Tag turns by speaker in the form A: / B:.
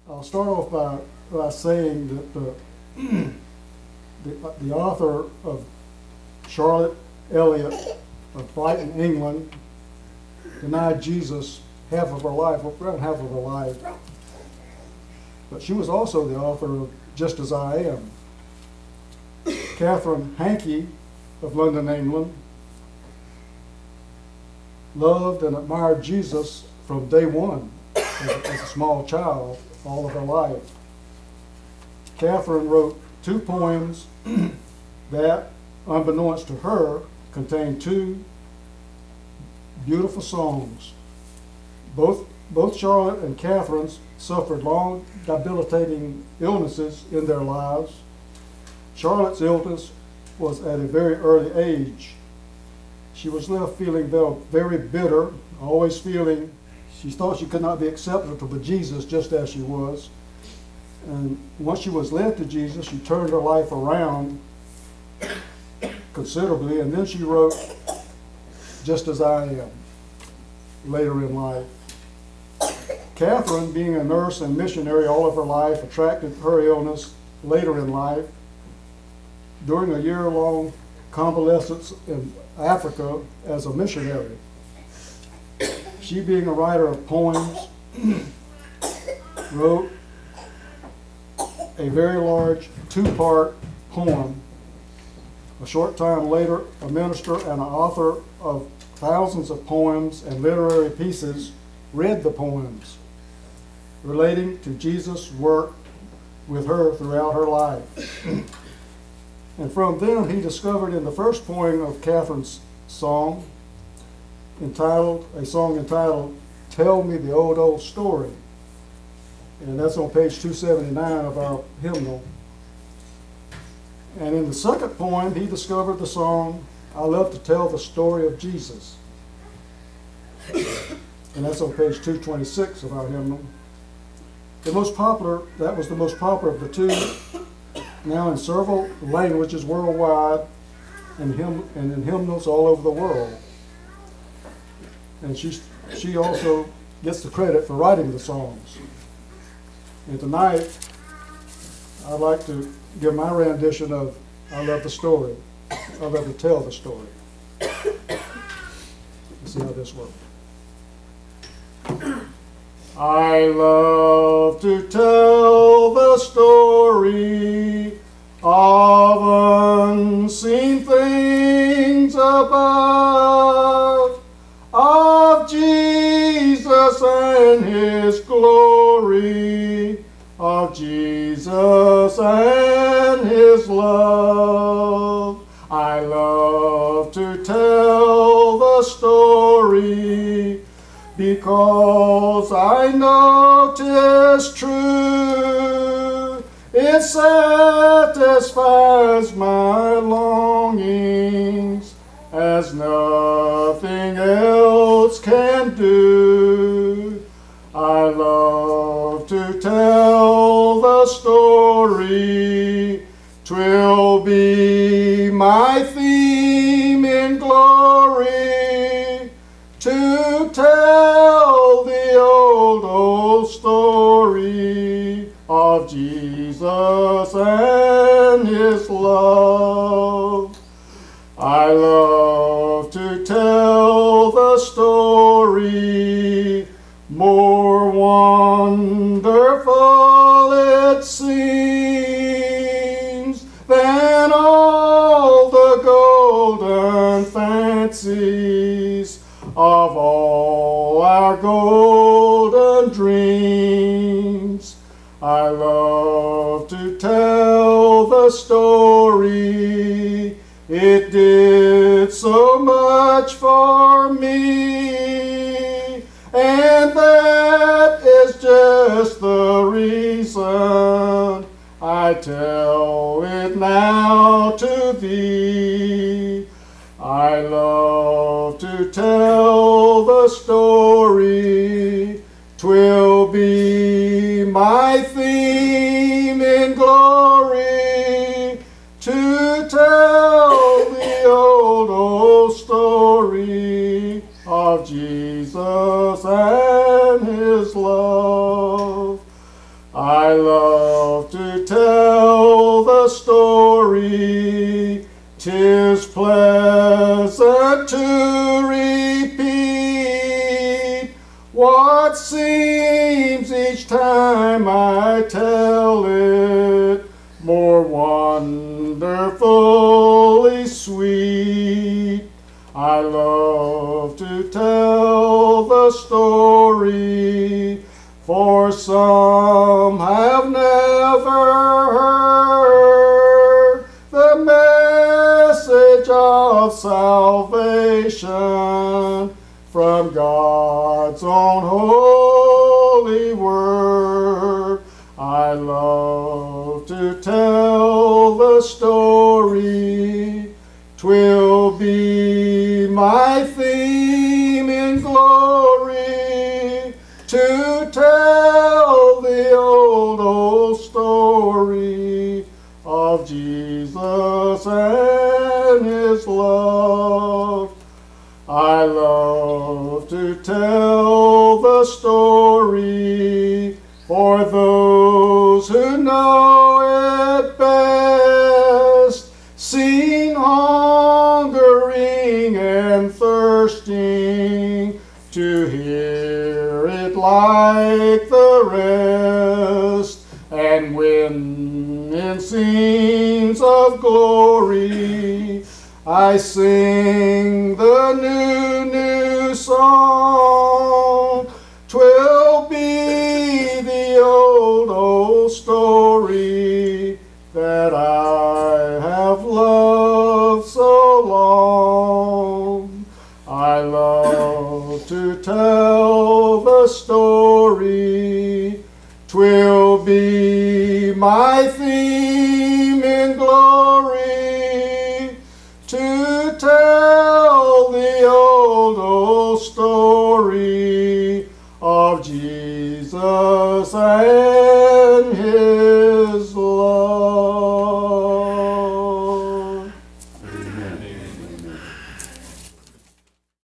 A: I'll start off by saying that the author of Charlotte Elliott of Brighton, England, denied Jesus half of her life, around half of her life. But she was also the author of Just As I Am. Catherine Hankey of London, England, loved and admired Jesus from day one as a small child, all of her life. Catherine wrote 2 poems that, unbeknownst to her, contained 2 beautiful songs. Both Charlotte and Catherine suffered long, debilitating illnesses in their lives. Charlotte's illness was at a very early age. She was left feeling very bitter, always feeling she thought she could not be acceptable to Jesus just as she was. And once she was led to Jesus, she turned her life around considerably, and then she wrote Just As I Am later in life. Catherine, being a nurse and missionary all of her life, attracted her illness later in life. During a year-long convalescence in Africa as a missionary, she, being a writer of poems, wrote a very large 2-part poem. A short time later, a minister and an author of thousands of poems and literary pieces read the poems, relating to Jesus' work with her throughout her life. And from them, he discovered in the first poem of Catherine's song, a song entitled, Tell Me the Old, Old Story. And that's on page 279 of our hymnal. And in the second poem, he discovered the song, I Love to Tell the Story of Jesus. And that's on page 226 of our hymnal. That was the most popular of the 2, now in several languages worldwide and in hymnals all over the world. And she also gets the credit for writing the songs. And tonight, I'd like to give my rendition of I Love the Story. I love to tell the story. Let's see how this works. I love to tell the story of unseen things above, of Jesus and His glory, of Jesus and His love. I love to tell the story because I know 'tis true. It satisfies my longings as nothing else can do. I love to tell the story. 'Twill be my theme in glory to tell the old, old story of Jesus and His love. I love to tell the story, more wonderful it seems than all the golden fancies of all our golden dreams. I love to tell the story. It did so much for me, and that is just the reason I tell it now to thee. I love to tell the story. 'Twill be my theme in glory to tell the old, old story of Jesus and His love. I love to tell the story. 'Tis pleasant to repeat what seems each time I tell it more wonderfully sweet. I love to tell the story, for some have never heard the message of salvation from God's own holy word. I love to tell the story. 'Twill be my theme in glory to tell the old story of Jesus and His love. I love to tell the story for those who know it best, seen hungering and thirsting to hear it like the rest, and when in scenes of glory I sing the new song, 'twill be the old story that I have loved so long. I love to tell the story. 'Twill be my theme in glory to tell the old story of Jesus and His love.